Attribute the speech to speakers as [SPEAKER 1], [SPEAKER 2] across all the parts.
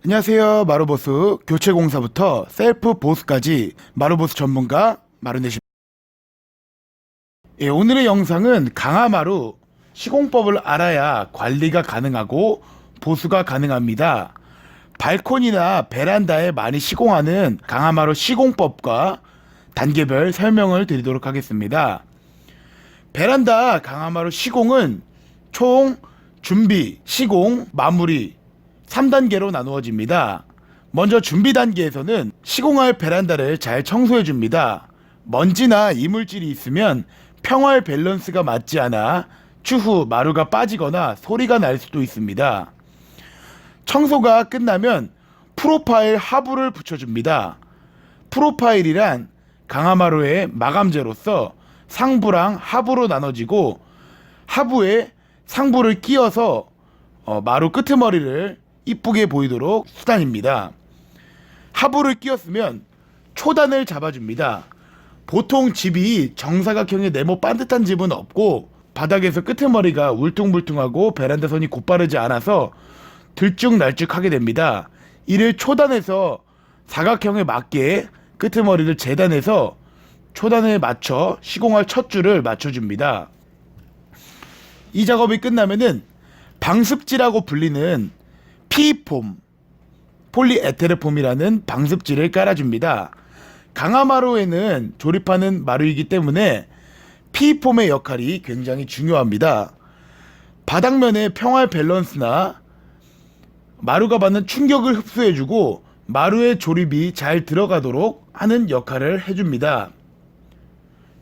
[SPEAKER 1] 안녕하세요. 마루보스 교체공사부터 셀프 보스까지 마루보스 전문가 마루넷입니다. 오늘의 영상은 강화마루 시공법을 알아야 관리가 가능하고 보수가 가능합니다. 발코니나 베란다에 많이 시공하는 강화마루 시공법과 단계별 설명을 드리도록 하겠습니다. 베란다 강화마루 시공은 총 준비, 시공, 마무리 3단계로 나누어집니다. 먼저 준비 단계에서는 시공할 베란다를 잘 청소해 줍니다. 먼지나 이물질이 있으면 평활 밸런스가 맞지 않아 추후 마루가 빠지거나 소리가 날 수도 있습니다. 청소가 끝나면 프로파일 하부를 붙여줍니다. 프로파일이란 강화마루의 마감재로서 상부랑 하부로 나눠지고 하부에 상부를 끼워서 마루 끄트머리를 이쁘게 보이도록 수단입니다. 하부를 끼웠으면 초단을 잡아줍니다. 보통 집이 정사각형의 네모 반듯한 집은 없고 바닥에서 끄트머리가 울퉁불퉁하고 베란다 선이 곧바르지 않아서 들쭉날쭉하게 됩니다. 이를 초단해서 사각형에 맞게 끄트머리를 재단해서 초단에 맞춰 시공할 첫 줄을 맞춰줍니다. 이 작업이 끝나면은 방습지라고 불리는 P폼, 폴리에테르폼이라는 방습지를 깔아줍니다. 강화마루에는 조립하는 마루이기 때문에 P폼의 역할이 굉장히 중요합니다. 바닥면의 평활 밸런스나 마루가 받는 충격을 흡수해주고 마루의 조립이 잘 들어가도록 하는 역할을 해줍니다.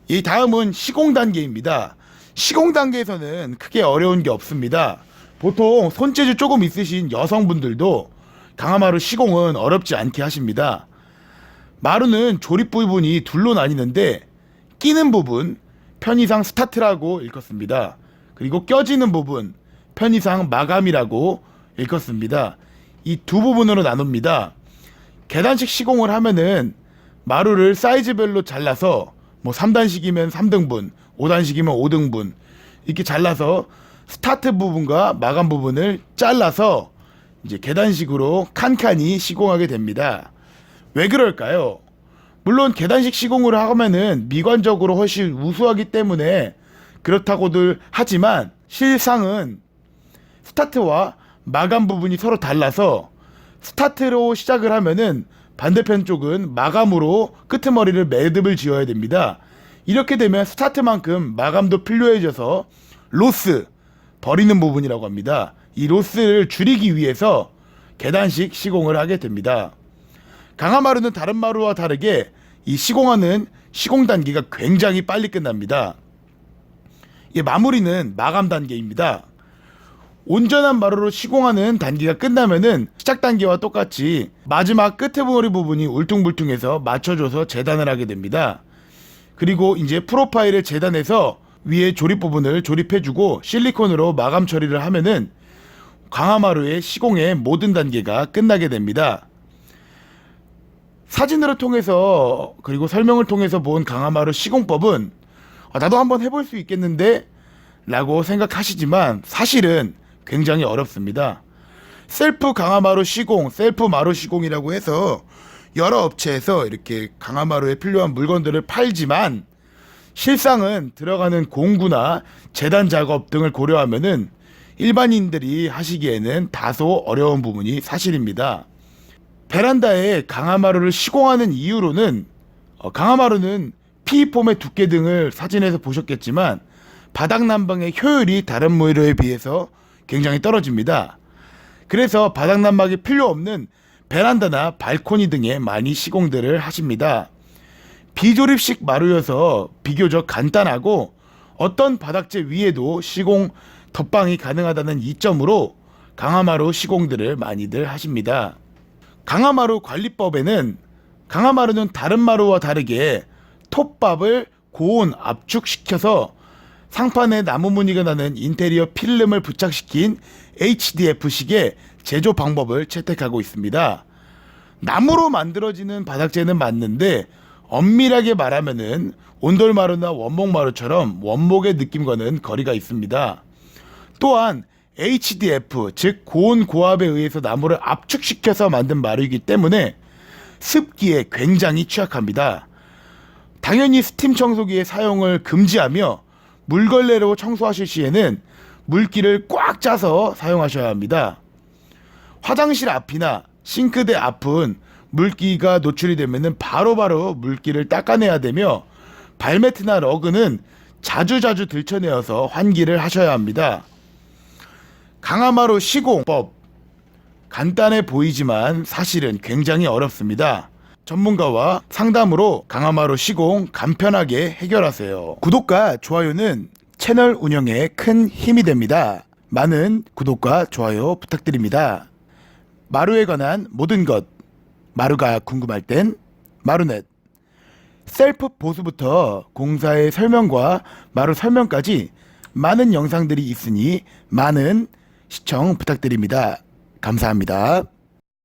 [SPEAKER 1] 이 다음은 시공 단계입니다. 시공 단계에서는 크게 어려운 게 없습니다. 보통 손재주 조금 있으신 여성분들도 강화마루 시공은 어렵지 않게 하십니다. 마루는 조립 부분이 둘로 나뉘는데 끼는 부분, 편의상 스타트라고 일컫습니다. 그리고 껴지는 부분, 편의상 마감이라고 일컫습니다. 이 두 부분으로 나눕니다. 계단식 시공을 하면은 마루를 사이즈별로 잘라서 3단식이면 3등분, 5단식이면 5등분 이렇게 잘라서 스타트 부분과 마감 부분을 잘라서 이제 계단식으로 칸칸이 시공하게 됩니다. 왜 그럴까요? 물론 계단식 시공을 하면은 미관적으로 훨씬 우수하기 때문에 그렇다고들 하지만 실상은 스타트와 마감 부분이 서로 달라서 스타트로 시작을 하면은 반대편 쪽은 마감으로 끄트머리를 매듭을 지어야 됩니다. 이렇게 되면 스타트만큼 마감도 필요해져서 로스, 버리는 부분이라고 합니다. 이 로스를 줄이기 위해서 계단식 시공을 하게 됩니다. 강화마루는 다른 마루와 다르게 이 시공하는 시공 단계가 굉장히 빨리 끝납니다. 이 마무리는 마감 단계입니다. 온전한 마루로 시공하는 단계가 끝나면은 시작 단계와 똑같이 마지막 끄트머리 부분이 울퉁불퉁해서 맞춰줘서 재단을 하게 됩니다. 그리고 이제 프로파일을 재단해서 위에 조립 부분을 조립해주고 실리콘으로 마감 처리를 하면은 강화마루의 시공의 모든 단계가 끝나게 됩니다. 사진으로 통해서 그리고 설명을 통해서 본 강화마루 시공법은 나도 한번 해볼 수 있겠는데 라고 생각하시지만 사실은 굉장히 어렵습니다. 셀프 강화마루 시공, 셀프 마루 시공이라고 해서 여러 업체에서 이렇게 강화마루에 필요한 물건들을 팔지만 실상은 들어가는 공구나 재단 작업 등을 고려하면은 일반인들이 하시기에는 다소 어려운 부분이 사실입니다. 베란다에 강화마루를 시공하는 이유로는 강화마루는 P폼의 두께 등을 사진에서 보셨겠지만 바닥 난방의 효율이 다른 마루에 비해서 굉장히 떨어집니다. 그래서 바닥 난방이 필요 없는 베란다나 발코니 등에 많이 시공들을 하십니다. 비조립식 마루여서 비교적 간단하고 어떤 바닥재 위에도 시공 덧방이 가능하다는 이점으로 강화마루 시공들을 많이들 하십니다. 강화마루 관리법에는 강화마루는 다른 마루와 다르게 톱밥을 고온 압축시켜서 상판에 나무 무늬가 나는 인테리어 필름을 부착시킨 HDF식의 제조 방법을 채택하고 있습니다. 나무로 만들어지는 바닥재는 맞는데 엄밀하게 말하면은 온돌마루나 원목마루처럼 원목의 느낌과는 거리가 있습니다. 또한 HDF, 즉 고온 고압에 의해서 나무를 압축시켜서 만든 마루이기 때문에 습기에 굉장히 취약합니다. 당연히 스팀 청소기의 사용을 금지하며 물걸레로 청소하실 시에는 물기를 꽉 짜서 사용하셔야 합니다. 화장실 앞이나 싱크대 앞은 물기가 노출이 되면 바로바로 물기를 닦아내야 되며 발매트나 러그는 자주자주 들춰내어서 환기를 하셔야 합니다. 강화마루 시공법, 간단해 보이지만 사실은 굉장히 어렵습니다. 전문가와 상담으로 강화마루 시공 간편하게 해결하세요. 구독과 좋아요는 채널 운영에 큰 힘이 됩니다. 많은 구독과 좋아요 부탁드립니다. 마루에 관한 모든 것, 마루가 궁금할 땐 마루넷. 셀프 보수부터 공사의 설명과 마루 설명까지 많은 영상들이 있으니 많은 시청 부탁드립니다. 감사합니다.